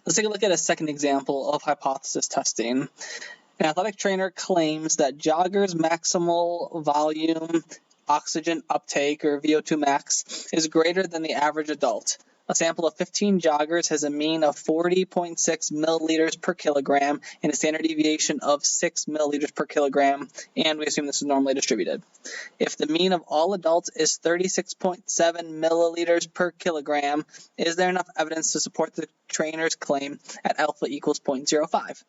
Let's take a look at a second example of hypothesis testing. An athletic trainer claims that joggers' maximal volume oxygen uptake, or VO2 max, is greater than the average adult. A sample of 15 joggers has a mean of 40.6 milliliters per kilogram and a standard deviation of 6 milliliters per kilogram, and we assume this is normally distributed. If the mean of all adults is 36.7 milliliters per kilogram, is there enough evidence to support the trainer's claim at alpha equals 0.05?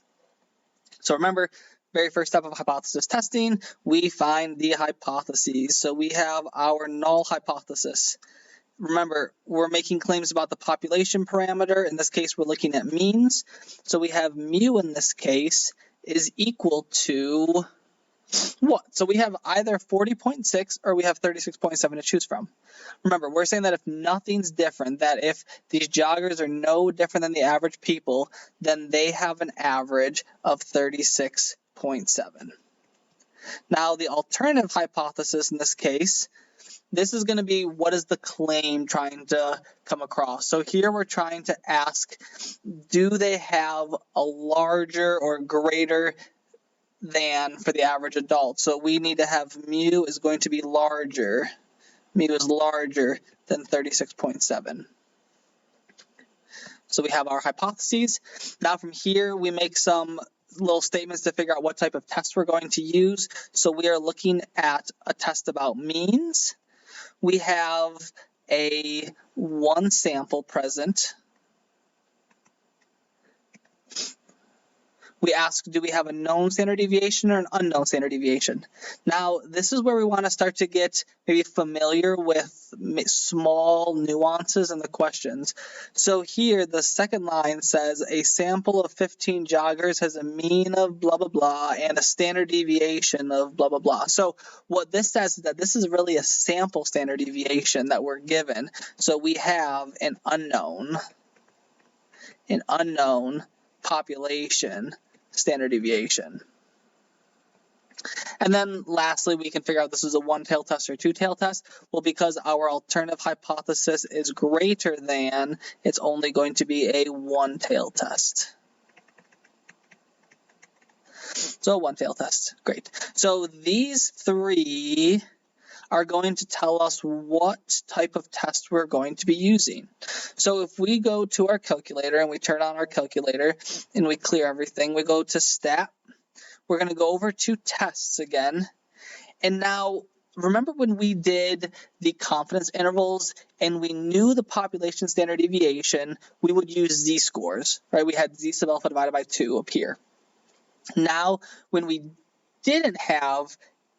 So remember, very first step of hypothesis testing, we find the hypotheses. So we have our null hypothesis. Remember, we're making claims about the population parameter. In this case, we're looking at means. So we have mu in this case is equal to what? So we have either 40.6 or we have 36.7 to choose from. Remember, we're saying that if nothing's different, that if these joggers are no different than the average people, then they have an average of 36.7. Now, the alternative hypothesis in this case, this is going to be what is the claim trying to come across. So here we're trying to ask, do they have a larger or greater than for the average adult? So we need to have mu is going to be larger. Mu is larger than 36.7. So we have our hypotheses. Now from here, we make some little statements to figure out what type of test we're going to use. So we are looking at a test about means. We have a one sample present. We ask, do we have a known standard deviation or an unknown standard deviation? Now, this is where we want to start to get maybe familiar with small nuances in the questions. So here, the second line says, a sample of 15 joggers has a mean of blah, blah, blah, and a standard deviation of blah, blah, blah. So what this says is that this is really a sample standard deviation that we're given. So we have an unknown population standard deviation. And then lastly, we can figure out this is a one-tailed test or two-tailed test. Well, because our alternative hypothesis is greater than, it's only going to be a one-tailed test. So one-tailed test, great. So these three are going to tell us what type of test we're going to be using. So if we go to our calculator and we turn on our calculator and we clear everything, we go to stat, we're going to go over to tests again. And now, remember when we did the confidence intervals and we knew the population standard deviation, we would use z-scores, right? We had z sub alpha divided by 2 up here. Now, when we didn't have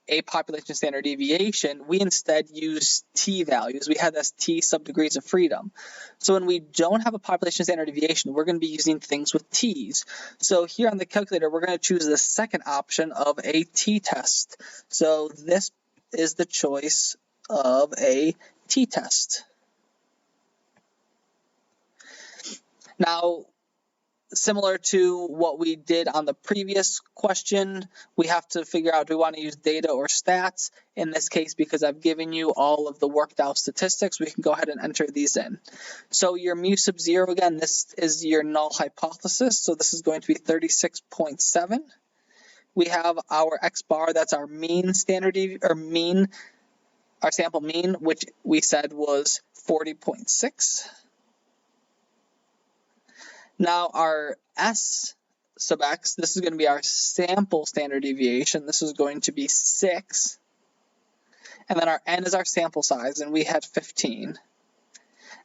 a population standard deviation, we instead use t values. We had this t sub degrees of freedom. So when we don't have a population standard deviation, we're going to be using things with t's. So here on the calculator, we're going to choose the second option of a t-test. So this is the choice of a t-test. Now, similar to what we did on the previous question, we have to figure out, do we want to use data or stats? In this case, because I've given you all of the worked out statistics, we can go ahead and enter these in. So your mu sub 0, again, this is your null hypothesis. So this is going to be 36.7. We have our x bar, that's our mean standard, or mean, our sample mean, which we said was 40.6. Now our S sub x, this is going to be our sample standard deviation. This is going to be 6. And then our n is our sample size, and we had 15.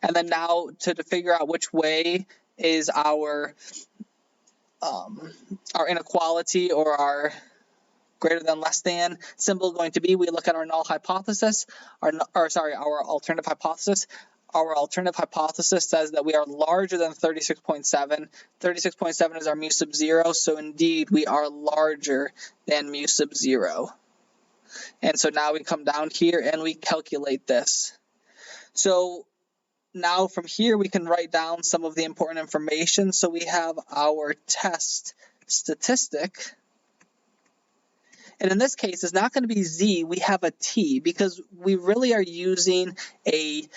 And then now to figure out which way is our inequality or our greater than less than symbol going to be, we look at our null hypothesis, our alternative hypothesis. Our alternative hypothesis says that we are larger than 36.7. 36.7 is our mu sub 0, so indeed we are larger than mu sub 0. And so now we come down here and we calculate this. So now from here we can write down some of the important information. So we have our test statistic. And in this case, it's not going to be z, we have a t, because we really are using a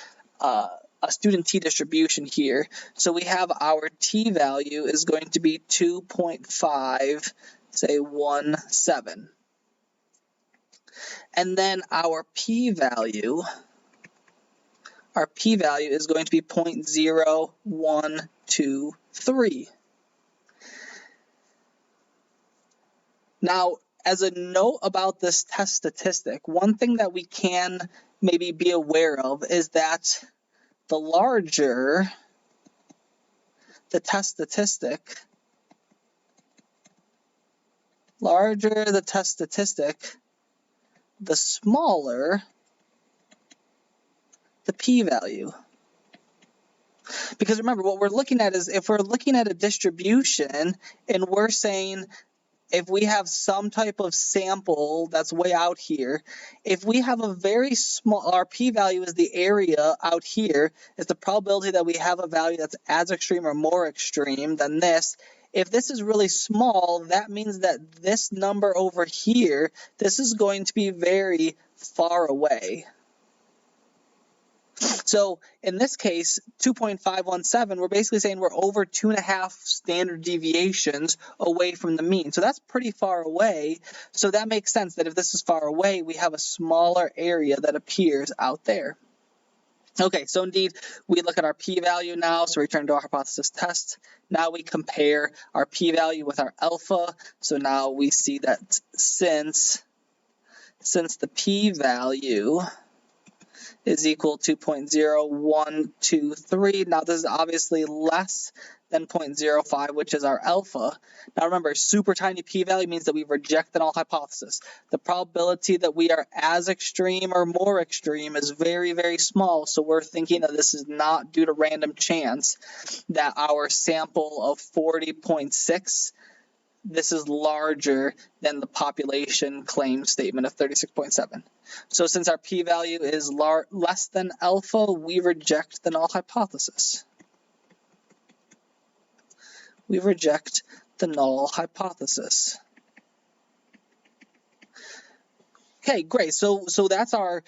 a student t-distribution here. So we have our t-value is going to be 2.5, say 17. And then our p-value is going to be 0.0123. Now, as a note about this test statistic, one thing that we can maybe be aware of is that the larger the test statistic, the smaller the p-value. Because remember, what we're looking at is if we're looking at a distribution and we're saying if we have some type of sample that's way out here, if we have a very small, our p-value is the area out here, is the probability that we have a value that's as extreme or more extreme than this. If this is really small, that means that this number over here, this is going to be very far away. So in this case, 2.517, we're basically saying we're over 2.5 standard deviations away from the mean. So that's pretty far away. So that makes sense that if this is far away, we have a smaller area that appears out there. Okay, so indeed, we look at our p-value now, so we return to our hypothesis test. Now we compare our p-value with our alpha. So now we see that since the p-value is equal to 0.0123. Now this is obviously less than 0.05, which is our alpha. Now remember, super tiny p-value means that we reject the null hypothesis. The probability that we are as extreme or more extreme is very, very small, so we're thinking that this is not due to random chance, that our sample of 40.6, this is larger than the population claim statement of 36.7. So since our p-value is less than alpha, we reject the null hypothesis. We reject the null hypothesis. Okay, great. So that's our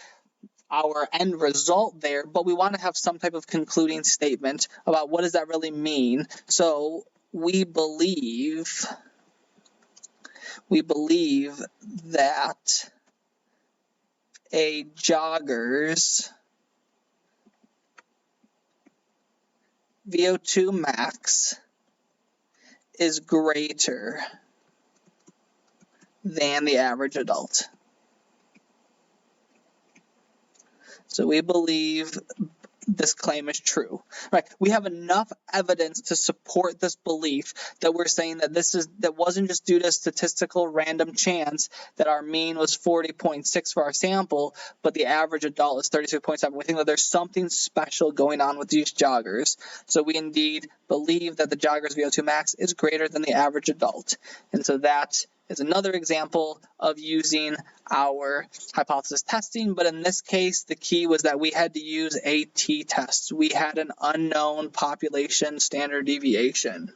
end result there, but we want to have some type of concluding statement about what does that really mean. So we believe that a jogger's VO2 max is greater than the average adult. So we believe this claim is true. Right? We have enough evidence to support this belief that we're saying that that wasn't just due to statistical random chance that our mean was 40.6 for our sample, but the average adult is 36.7. We think that there's something special going on with these joggers. So we indeed believe that the jogger's VO2 max is greater than the average adult. And so that is another example of using our hypothesis testing, but in this case, the key was that we had to use a t-test. We had an unknown population standard deviation.